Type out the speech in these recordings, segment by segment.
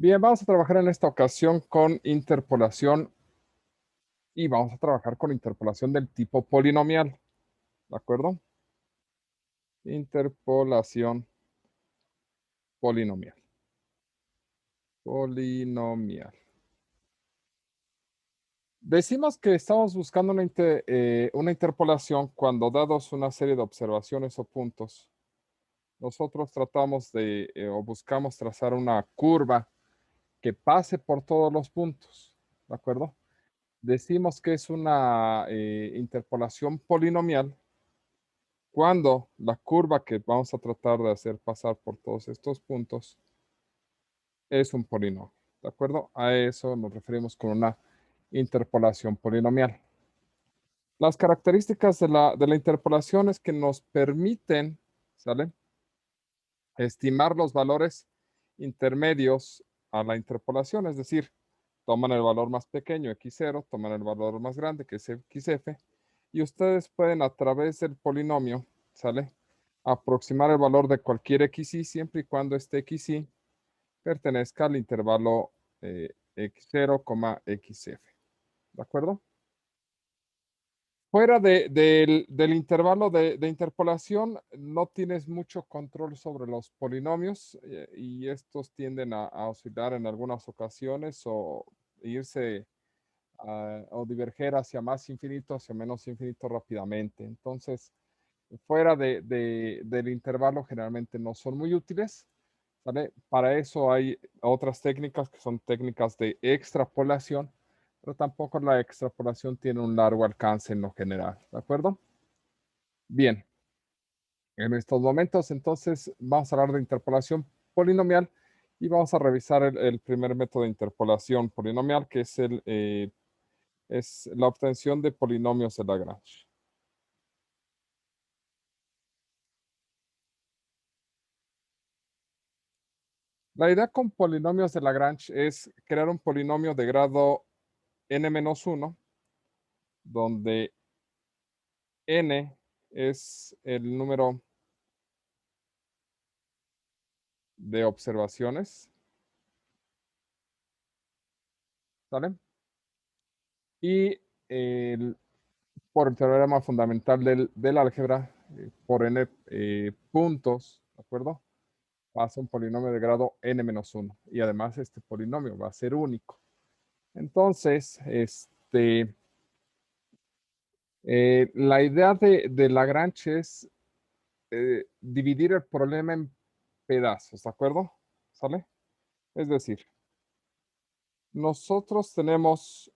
Bien, vamos a trabajar en esta ocasión con interpolación y vamos a trabajar con interpolación del tipo polinomial, ¿de acuerdo? Interpolación polinomial. Polinomial. Decimos que estamos buscando una interpolación cuando dados una serie de observaciones o puntos, nosotros tratamos o buscamos trazar una curva que pase por todos los puntos, ¿de acuerdo? Decimos que es una interpolación polinomial cuando la curva que vamos a tratar de hacer pasar por todos estos puntos es un polinomio, ¿de acuerdo? A eso nos referimos con una interpolación polinomial. Las características de la interpolación es que nos permiten, ¿sale? Estimar los valores intermedios a la interpolación, es decir, toman el valor más pequeño, x0, toman el valor más grande, que es xf, y ustedes pueden a través del polinomio, ¿sale? Aproximar el valor de cualquier xy siempre y cuando este xy pertenezca al intervalo x0, xf, ¿de acuerdo? Fuera del intervalo de interpolación, no tienes mucho control sobre los polinomios y estos tienden a oscilar en algunas ocasiones o irse o diverger hacia más infinito, hacia menos infinito rápidamente. Entonces, fuera del intervalo generalmente no son muy útiles, ¿vale? Para eso hay otras técnicas que son técnicas de extrapolación, pero tampoco la extrapolación tiene un largo alcance en lo general, ¿de acuerdo? Bien, en estos momentos entonces vamos a hablar de interpolación polinomial y vamos a revisar el primer método de interpolación polinomial, que es la obtención de polinomios de Lagrange. La idea con polinomios de Lagrange es crear un polinomio de grado n-1, donde n es el número de observaciones, ¿sale? Y por el teorema fundamental del álgebra, por n puntos, ¿de acuerdo? Pasa un polinomio de grado n-1. Y además este polinomio va a ser único. Entonces, la idea de Lagrange es dividir el problema en pedazos, ¿de acuerdo? ¿Sale? Es decir, nosotros tenemos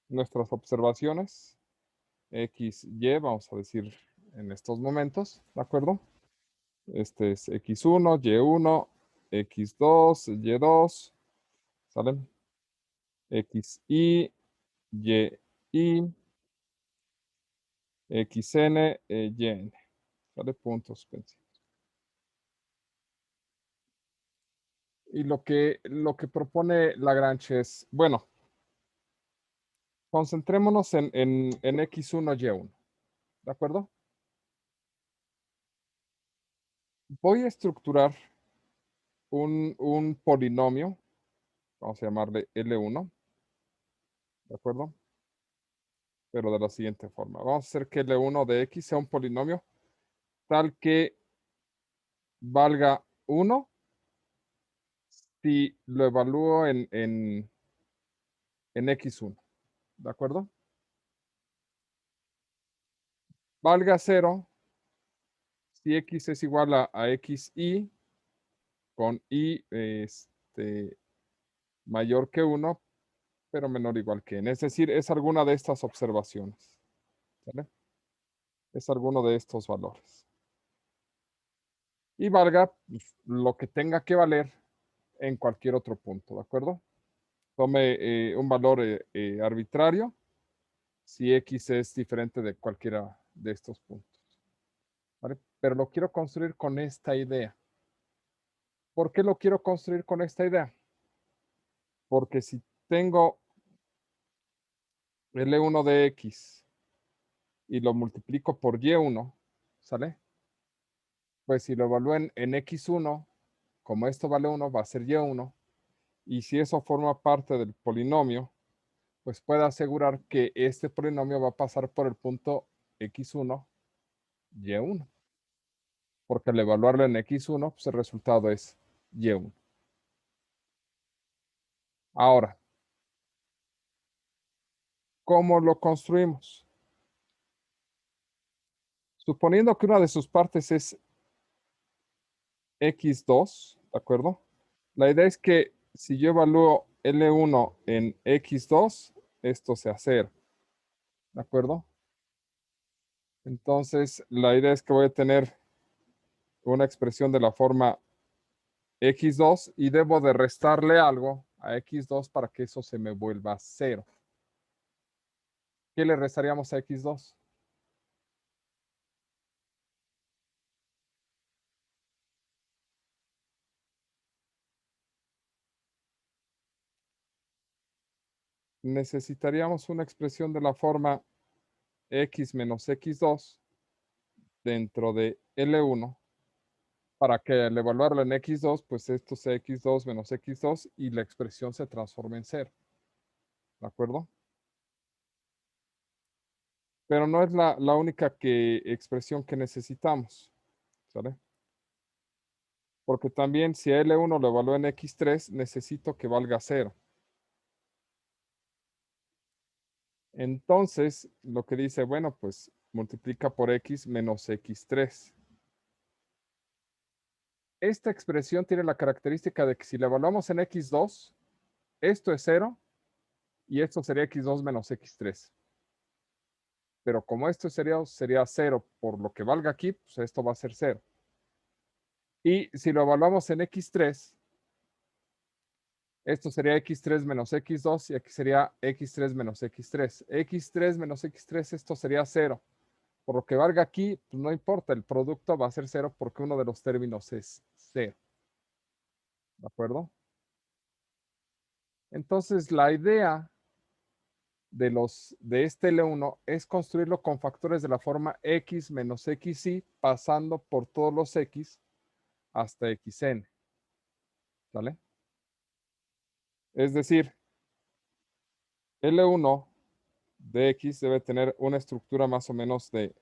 nuestras observaciones, x, y, vamos a decir en estos momentos, ¿de acuerdo? Este es x1, y1, x2, y2, ¿sale? xy, y, xn, yn, ¿sale? Puntos suspensivos. Y lo que propone Lagrange es, bueno, concentrémonos en x1, y1, ¿de acuerdo? Voy a estructurar un polinomio, vamos a llamarle L1, ¿de acuerdo? Pero de la siguiente forma. Vamos a hacer que L1 de X sea un polinomio tal que valga 1 si lo evalúo en X1, ¿de acuerdo? Valga 0 si X es igual a XY con Y mayor que 1, pero menor o igual que n. Es decir, es alguna de estas observaciones, ¿vale? Es alguno de estos valores. Y valga pues, lo que tenga que valer en cualquier otro punto, ¿de acuerdo? Tome un valor arbitrario si X es diferente de cualquiera de estos puntos, ¿vale? Pero lo quiero construir con esta idea. ¿Por qué lo quiero construir con esta idea? Porque si tengo L1 de X y lo multiplico por Y1, ¿sale? Pues si lo evalúo en X1, como esto vale 1, va a ser Y1. Y si eso forma parte del polinomio, pues puede asegurar que este polinomio va a pasar por el punto x1, y1. Porque al evaluarlo en x1, pues el resultado es y1. Ahora, ¿cómo lo construimos? Suponiendo que una de sus partes es x2, ¿de acuerdo? La idea es que si yo evalúo L1 en x2, esto sea 0, ¿de acuerdo? Entonces, la idea es que voy a tener una expresión de la forma x2 y debo de restarle algo a x2 para que eso se me vuelva 0. ¿Qué le restaríamos a x2? Necesitaríamos una expresión de la forma x menos x2 dentro de L1 para que al evaluarlo en x2, pues esto sea x2 menos x2 y la expresión se transforme en 0. ¿De acuerdo? Pero no es la única expresión que necesitamos. ¿Sale? Porque también si a L1 lo evalúo en x3, necesito que valga 0. Entonces, lo que dice, bueno, pues multiplica por x menos x3. Esta expresión tiene la característica de que si la evaluamos en x2, esto es 0 y esto sería x2 menos x3. Pero como esto sería 0 por lo que valga aquí, pues esto va a ser 0. Y si lo evaluamos en x3, esto sería x3 menos x2 y aquí sería x3 menos x3. x3 menos x3, esto sería 0. Por lo que valga aquí, pues no importa, el producto va a ser 0 porque uno de los términos es 0. ¿De acuerdo? Entonces, la idea de este L1 es construirlo con factores de la forma x menos xy, pasando por todos los x hasta xn. ¿Sale? Es decir, L1 de x debe tener una estructura más o menos de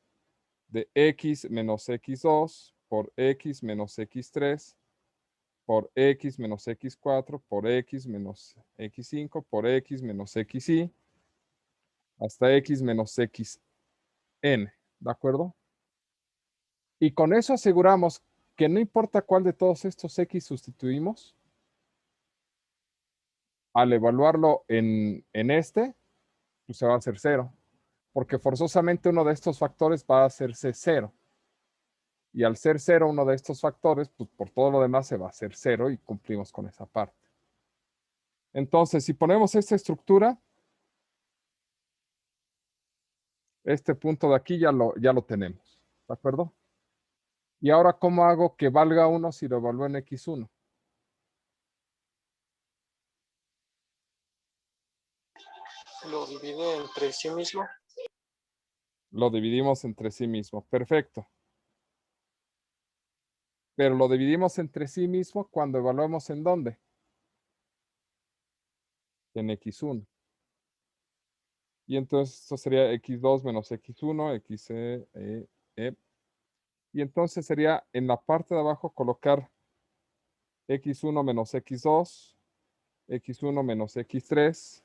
x menos x2 por x menos x3 por x menos x4 por x menos x5 por x menos xy hasta x menos xn. ¿De acuerdo? Y con eso aseguramos que no importa cuál de todos estos x sustituimos, al evaluarlo en este, pues se va a hacer 0. Porque forzosamente uno de estos factores va a hacerse 0. Y al ser 0 uno de estos factores, pues por todo lo demás se va a hacer 0 y cumplimos con esa parte. Entonces, si ponemos esta estructura, este punto de aquí ya lo tenemos. ¿De acuerdo? Y ahora, ¿cómo hago que valga 1 si lo evalúo en x1? Lo divide entre sí mismo. Lo dividimos entre sí mismo. Perfecto. Pero lo dividimos entre sí mismo cuando evaluamos en dónde. En x1. Y entonces esto sería x2 menos x1, y entonces sería en la parte de abajo colocar x1 menos x2, x1 menos x3,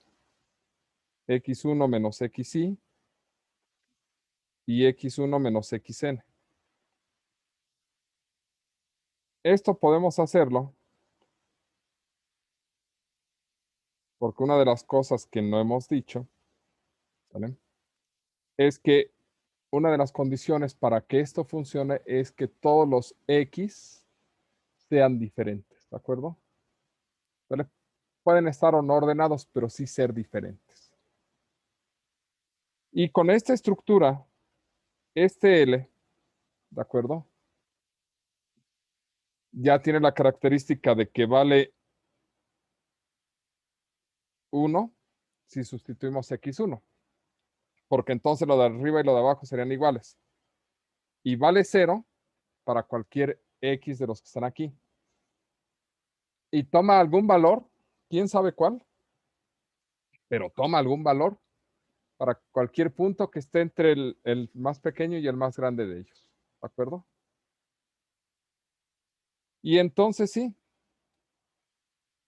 x1 menos xy y x1 menos xn. Esto podemos hacerlo porque una de las cosas que no hemos dicho, ¿vale?, es que una de las condiciones para que esto funcione es que todos los x sean diferentes, ¿de acuerdo? ¿Vale? Pueden estar o no ordenados, pero sí ser diferentes. Y con esta estructura, este L, ¿de acuerdo? Ya tiene la característica de que vale 1 si sustituimos x1, porque entonces lo de arriba y lo de abajo serían iguales. Y vale 0 para cualquier x de los que están aquí. Y toma algún valor, quién sabe cuál, pero toma algún valor para cualquier punto que esté entre el más pequeño y el más grande de ellos. ¿De acuerdo? Y entonces sí,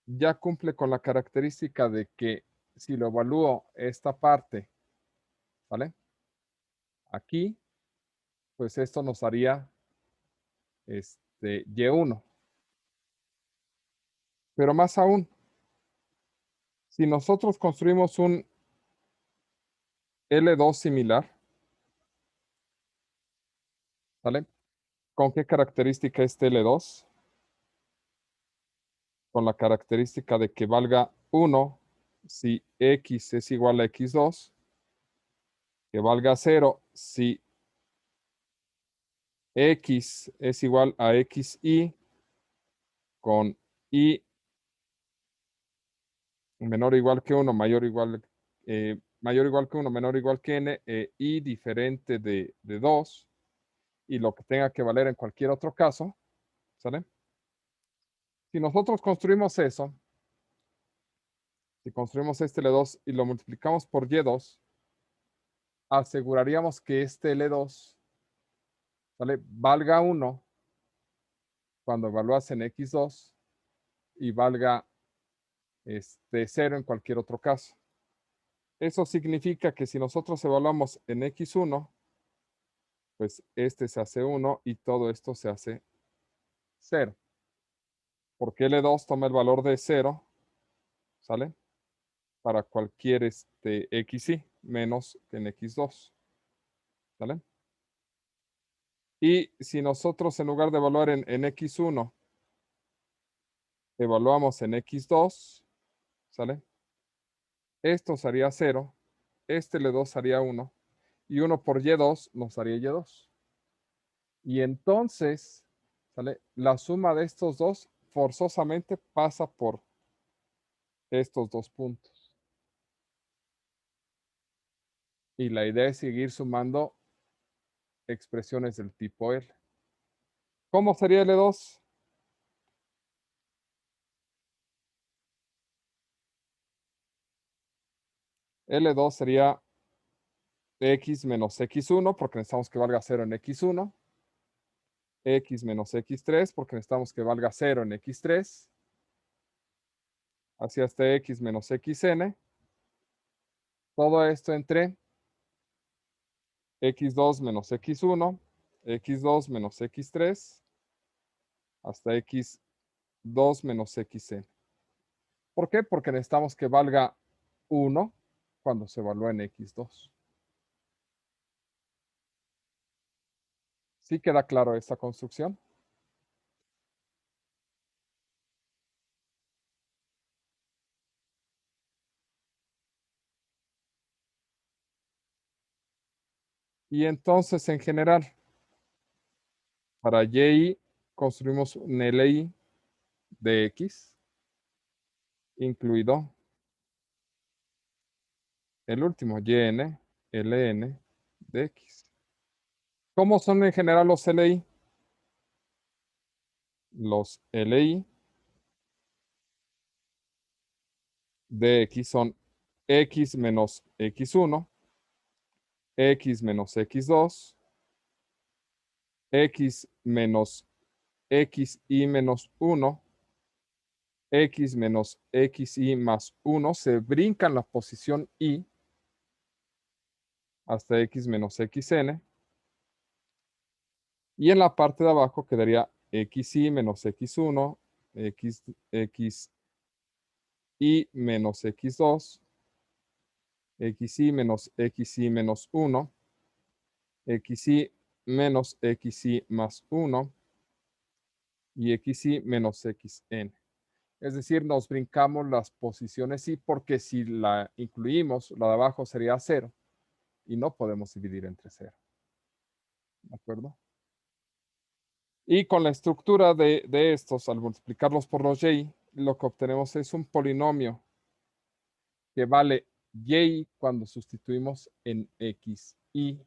ya cumple con la característica de que si lo evalúo esta parte, ¿vale? Aquí, pues esto nos haría Y1. Pero más aún, si nosotros construimos un L2 similar, ¿vale? ¿Con qué característica este L2? Con la característica de que valga 1 si X es igual a X2, que valga 0 si X es igual a XY, con Y menor o igual que 1, mayor o igual que 1, menor o igual que n, Y diferente de 2, y lo que tenga que valer en cualquier otro caso, ¿sale? Si nosotros construimos eso, si construimos este L2 y lo multiplicamos por Y2, aseguraríamos que este L2, ¿vale? Valga 1 cuando evalúas en X2 y valga 0 en cualquier otro caso. Eso significa que si nosotros evaluamos en X1, pues este se hace 1 y todo esto se hace 0. Porque L2 toma el valor de 0, ¿sale? Para cualquier XY menos que en X2, ¿sale? Y si nosotros en lugar de evaluar en X1, evaluamos en X2, ¿sale? Esto sería 0, este L2 haría 1, y 1 por Y2 nos haría Y2. Y entonces, ¿sale? La suma de estos dos forzosamente pasa por estos dos puntos. Y la idea es seguir sumando expresiones del tipo L. ¿Cómo sería L2? L2 sería X menos X1, porque necesitamos que valga 0 en X1. X menos X3, porque necesitamos que valga 0 en X3. Así hasta X menos XN. Todo esto entre X2 menos X1, X2 menos X3, hasta X2 menos XN. ¿Por qué? Porque necesitamos que valga 1 cuando se evalúa en X2. ¿Sí queda claro esta construcción? Y entonces, en general, para Y construimos un LI de X, incluido el último, YN, LN de X. ¿Cómo son en general los LI? Los LI de X son X menos X1, X menos X2, X menos XY menos 1, X menos XY más 1, se brincan la posición Y hasta X menos XN, y en la parte de abajo quedaría XY menos X1, XY menos X2, XY menos XY menos 1, XY menos XY más 1 y XY menos XN. Es decir, nos brincamos las posiciones Y porque si la incluimos, la de abajo sería 0 y no podemos dividir entre 0. ¿De acuerdo? Y con la estructura de estos, al multiplicarlos por los Y, lo que obtenemos es un polinomio que vale Y cuando sustituimos en XY.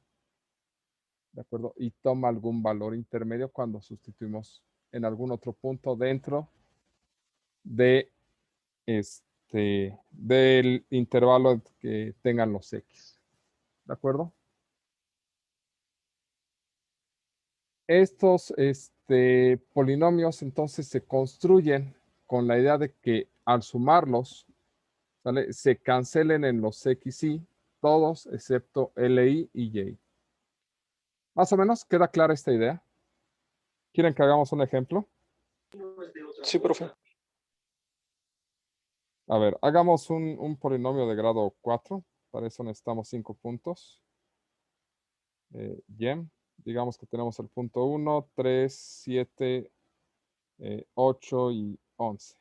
¿De acuerdo? Y toma algún valor intermedio cuando sustituimos en algún otro punto dentro de del intervalo que tengan los X. ¿De acuerdo? Estos polinomios entonces se construyen con la idea de que al sumarlos, ¿vale?, se cancelen en los X y todos excepto LI y Y. Más o menos queda clara esta idea. ¿Quieren que hagamos un ejemplo? Sí, profe. A ver, hagamos un polinomio de grado 4. Para eso necesitamos 5 puntos. Y, digamos que tenemos el punto 1, 3, 7, 8 y 11.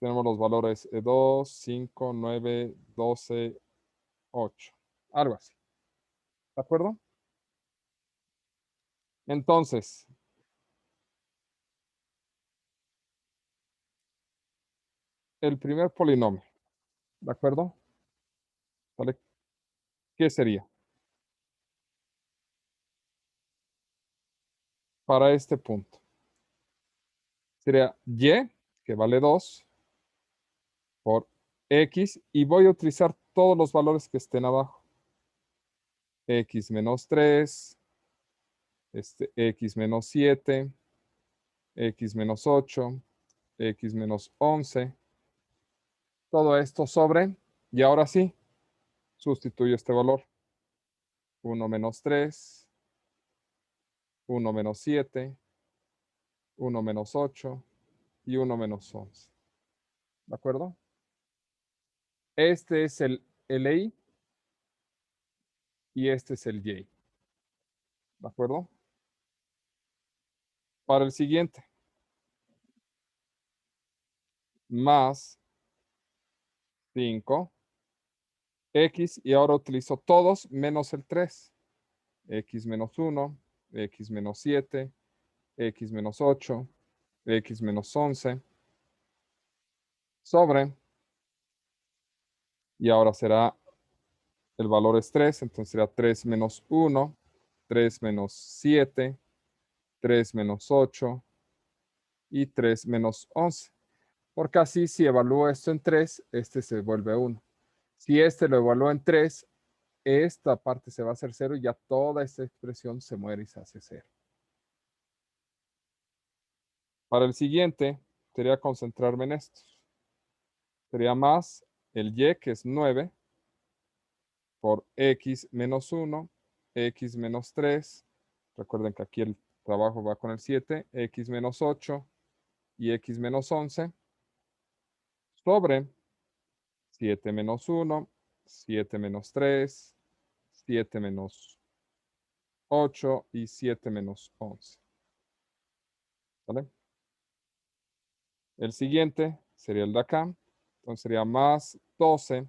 Tenemos los valores 2, 5, 9, 12, 8. Algo así. ¿De acuerdo? Entonces, el primer polinomio, ¿de acuerdo? ¿Vale? ¿Qué sería? Para este punto. Sería y, que vale 2, por x, y voy a utilizar todos los valores que estén abajo. X menos 3, X menos 7, X menos 8, X menos 11. Todo esto sobre, y ahora sí, sustituyo este valor. 1 menos 3, 1 menos 7, 1 menos 8 y 1 menos 11. ¿De acuerdo? Este es el LI y este es el Y. ¿De acuerdo? Para el siguiente. Más 5. X, y ahora utilizo todos menos el 3. X menos 1, X menos 7, X menos 8, X menos 11. Sobre. Y ahora será, el valor es 3, entonces será 3 menos 1, 3 menos 7, 3 menos 8 y 3 menos 11. Porque así, si evalúo esto en 3, este se vuelve 1. Si este lo evalúo en 3, esta parte se va a hacer 0 y ya toda esta expresión se muere y se hace 0. Para el siguiente, sería concentrarme en estos. Sería más el y, que es 9, por x menos 1, x menos 3. Recuerden que aquí el trabajo va con el 7, x menos 8 y x menos 11. Sobre 7 menos 1, 7 menos 3, 7 menos 8 y 7 menos 11. ¿Vale? El siguiente sería el de acá. Entonces sería más 12,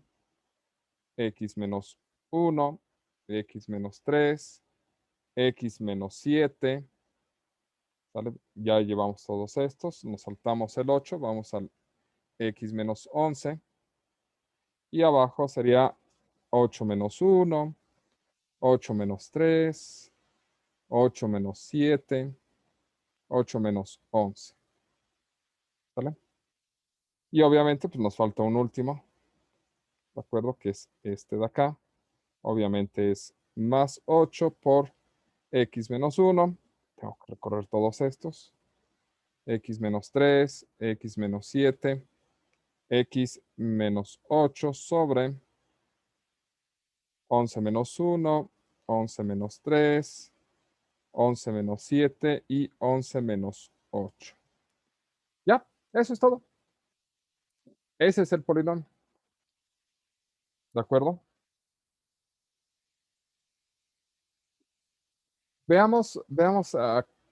x menos 1, x menos 3, x menos 7. ¿Vale? Ya llevamos todos estos. Nos saltamos el 8. Vamos al x menos 11. Y abajo sería 8 menos 1, 8 menos 3, 8 menos 7, 8 menos 11. ¿Vale? Y obviamente pues nos falta un último, ¿de acuerdo? Que es este de acá. Obviamente es más 8 por x menos 1. Tengo que recorrer todos estos. X menos 3, x menos 7, x menos 8 sobre 11 menos 1, 11 menos 3, 11 menos 7 y 11 menos 8. Ya, eso es todo. Ese es el polinomio. ¿De acuerdo? Veamos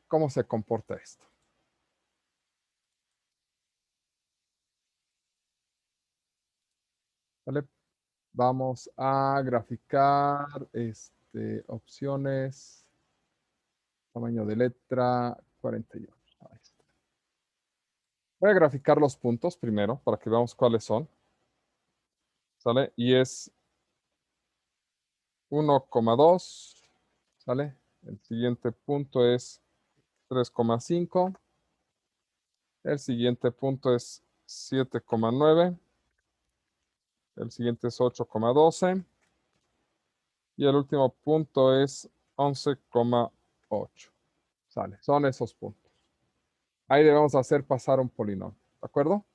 cómo se comporta esto. ¿Vale? Vamos a graficar opciones, tamaño de letra 48. Ahí está. Voy a graficar los puntos primero para que veamos cuáles son. ¿Sale? Y es 1,2. ¿Sale? El siguiente punto es 3,5. El siguiente punto es 7,9. El siguiente es 8,12. Y el último punto es 11,8. Sale, son esos puntos. Ahí debemos hacer pasar un polinomio, ¿de acuerdo?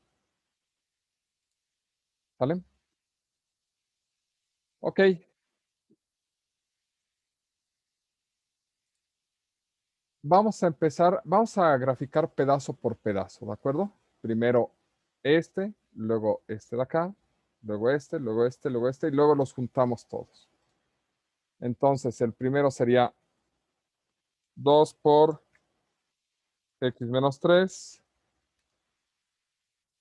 ¿Sale? Ok. Vamos a empezar, vamos a graficar pedazo por pedazo, ¿de acuerdo? Primero luego este de acá, luego este, luego este, luego este, y luego los juntamos todos. Entonces, el primero sería 2 por x menos 3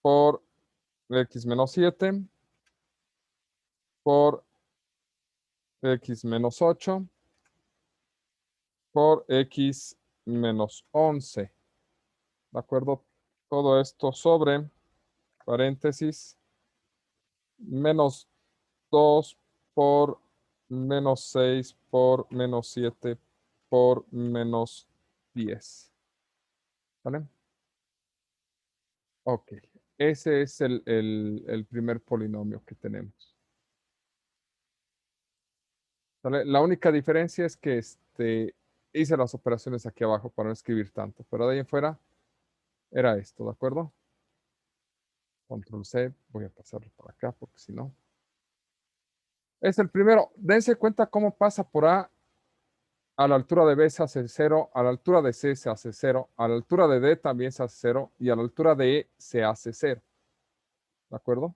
por x menos 7 por x menos 8 por x menos 11. ¿De acuerdo? Todo esto sobre paréntesis menos 2 por menos 6 por menos 7 por menos 10. ¿Vale? Ok. Ese es el primer polinomio que tenemos. ¿Vale? La única diferencia es que hice las operaciones aquí abajo para no escribir tanto, pero de ahí en fuera era esto, ¿de acuerdo? Control C, voy a pasarlo para acá porque si no. Es el primero. Dense cuenta cómo pasa por A la altura de B se hace 0, a la altura de C se hace 0, a la altura de D también se hace 0 y a la altura de E se hace 0. ¿De acuerdo?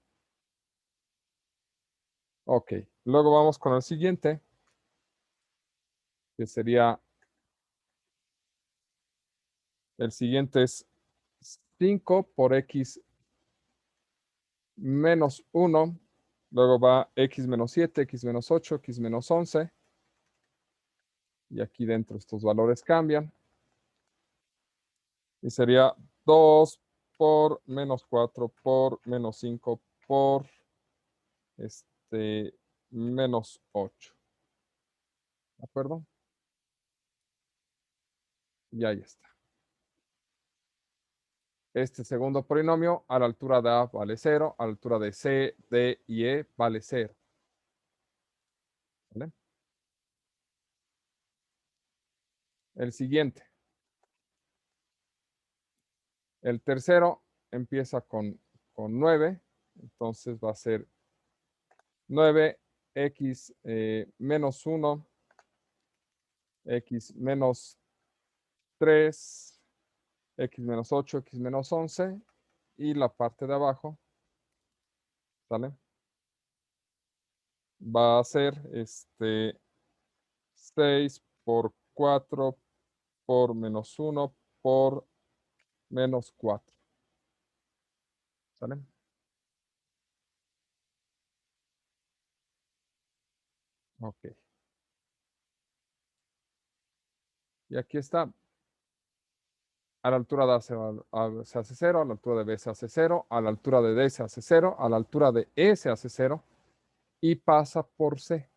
Ok. Luego vamos con el siguiente, que sería, el siguiente es 5 por X menos 1. Luego va X menos 7, X menos 8, X menos 11. Y aquí dentro estos valores cambian. Y sería 2 por menos 4 por menos 5 por menos 8. ¿De acuerdo? Y ahí está. Este segundo polinomio a la altura de A vale 0, a la altura de C, D y E vale 0. ¿Vale? El siguiente. El tercero empieza con 9. Entonces va a ser 9x menos 1, x menos 3, x menos 8, x menos 11. Y la parte de abajo, ¿sale? Va a ser 6 por 4 por menos 1 por menos 4. ¿Sale? Ok. Y aquí está. A la altura de A se hace 0, a la altura de B se hace 0, a la altura de D se hace 0, a la altura de E se hace 0 y pasa por C.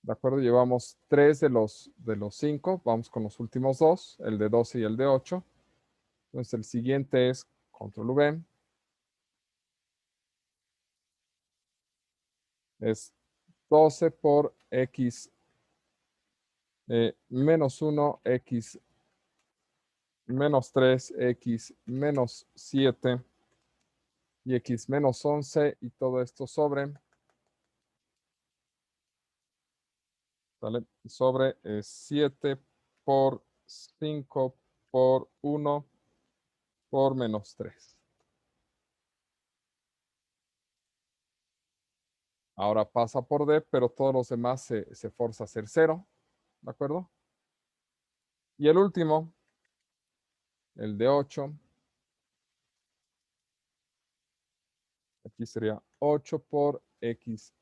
¿De acuerdo? Llevamos 3 de los 5. Vamos con los últimos dos, el de 12 y el de 8. Entonces el siguiente es control V. Es 12 por X menos 1, X menos 3, X menos 7 y X menos 11 y todo esto sobre, ¿sale? Sobre 7 por 5 por 1 por menos 3. Ahora pasa por D, pero todos los demás se forza a ser 0, ¿de acuerdo? Y el último, el de 8, aquí sería 8 por X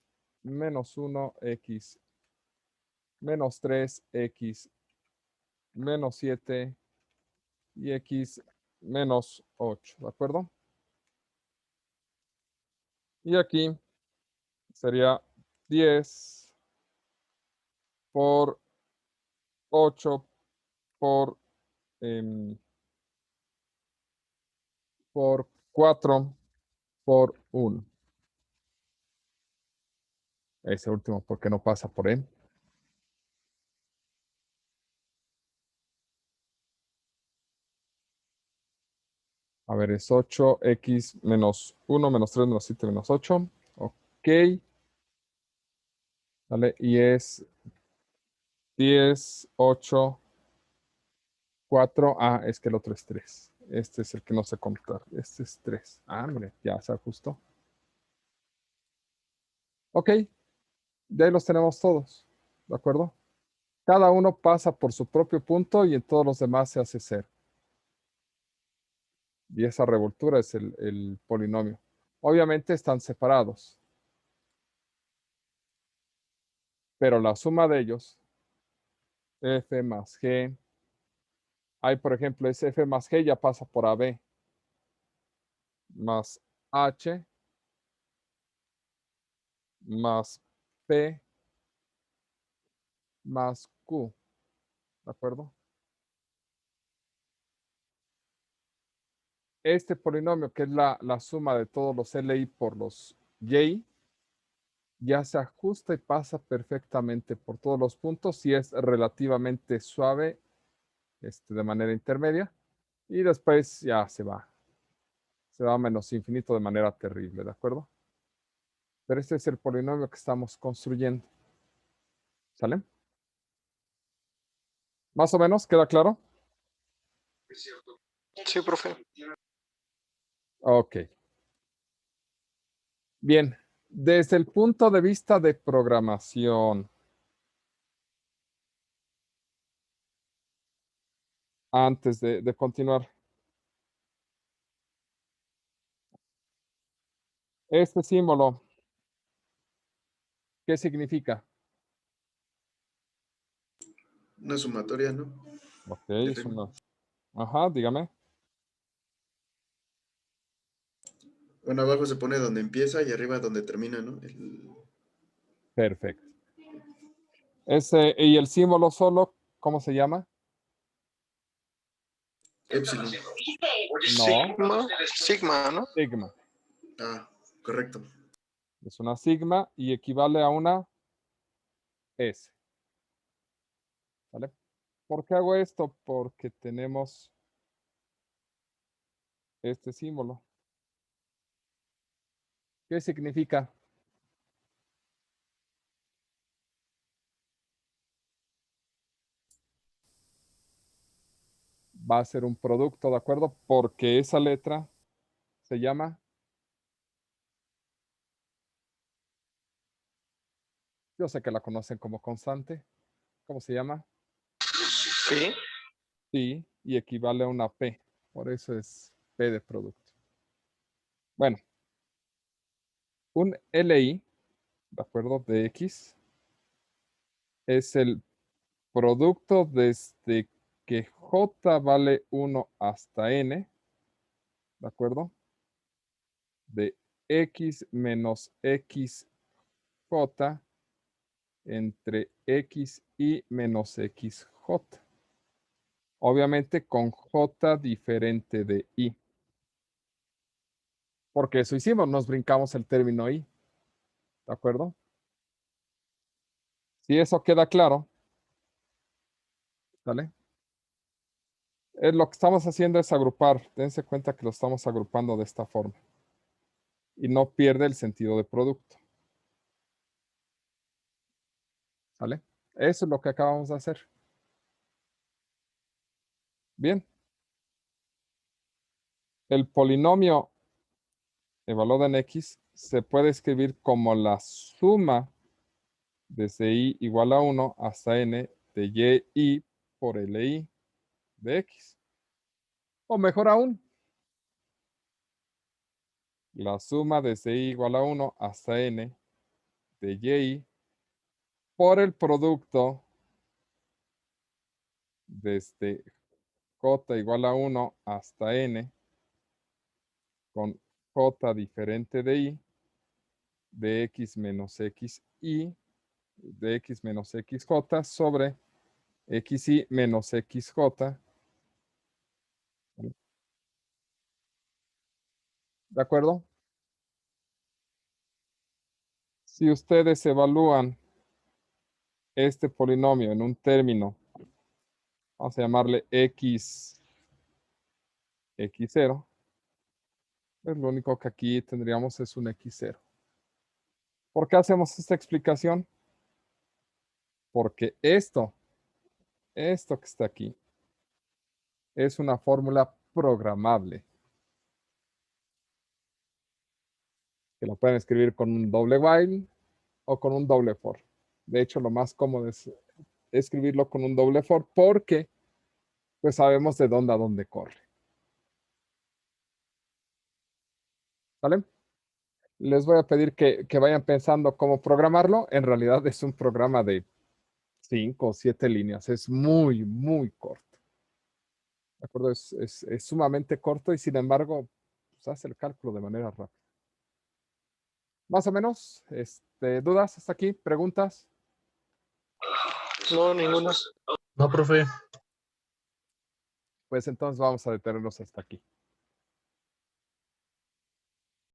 menos 1, X menos 3, X menos 7 y X menos 8, ¿de acuerdo? Y aquí sería 10 por 8 por por 4 por 1. Ese último porque no pasa por n. A ver, es 8x menos 1 menos 3 menos 7 menos 8. Ok. ¿Vale? Y es 10, 8, 4. Ah, es que el otro es 3. Este es el que no sé contar. Este es 3. Ah, mire, ya se ajustó. Ok. De ahí los tenemos todos. ¿De acuerdo? Cada uno pasa por su propio punto y en todos los demás se hace 0. Y esa revoltura es el polinomio. Obviamente están separados. Pero la suma de ellos, f más g, hay por ejemplo, ese f más g ya pasa por AB, más h, más p, más q, ¿de acuerdo? Este polinomio, que es la suma de todos los LI por los Y, ya se ajusta y pasa perfectamente por todos los puntos y es relativamente suave de manera intermedia. Y después ya se va a menos infinito de manera terrible, ¿de acuerdo? Pero este es el polinomio que estamos construyendo. ¿Sale? ¿Más o menos? ¿Queda claro? Sí, profe. Ok. Bien. Desde el punto de vista de programación, antes de continuar, este símbolo, ¿qué significa? Una sumatoria, ¿no? Ok, es una. Ajá, dígame. Bueno, abajo se pone donde empieza y arriba donde termina, ¿no? Perfecto. Y el símbolo solo, ¿cómo se llama? Epsilon. No, Sigma, ¿no? sigma. Ah, correcto. Es una sigma y equivale a una S. ¿Vale? ¿Por qué hago esto? Porque tenemos este símbolo. ¿Qué significa? Va a ser un producto, ¿de acuerdo? Porque esa letra se llama, yo sé que la conocen como constante. ¿Cómo se llama? Sí. Sí, y equivale a una P. Por eso es P de producto. Bueno, un LI, ¿de acuerdo? De X es el producto desde que J vale 1 hasta N, ¿de acuerdo? De X menos XJ entre XY menos XJ. Obviamente con J diferente de I. Porque eso hicimos, nos brincamos el término I. ¿De acuerdo? Si eso queda claro, ¿vale? Lo que estamos haciendo es agrupar. Dense cuenta que lo estamos agrupando de esta forma. Y no pierde el sentido de producto. ¿Vale? Eso es lo que acabamos de hacer. Bien. El polinomio evaluado en X se puede escribir como la suma desde I igual a 1 hasta N de YI por LI de X. O mejor aún, la suma desde I igual a 1 hasta N de YI por el producto desde J igual a 1 hasta N con J diferente de I de X menos XI de X menos XJ sobre XI menos XJ. ¿De acuerdo? Si ustedes evalúan este polinomio en un término, vamos a llamarle x0, pues lo único que aquí tendríamos es un x0. ¿Por qué hacemos esta explicación? Porque esto que está aquí, es una fórmula programable. Que lo pueden escribir con un doble while o con un doble for. De hecho, lo más cómodo es escribirlo con un doble for porque pues sabemos de dónde a dónde corre. ¿Vale? Les voy a pedir que vayan pensando cómo programarlo. En realidad es un programa de 5 o 7 líneas. Es muy, muy corto. ¿De acuerdo? Es sumamente corto y sin embargo, pues, hace el cálculo de manera rápida. Más o menos, ¿dudas hasta aquí? ¿Preguntas? No, ninguno. No, profe. Pues entonces vamos a detenernos hasta aquí.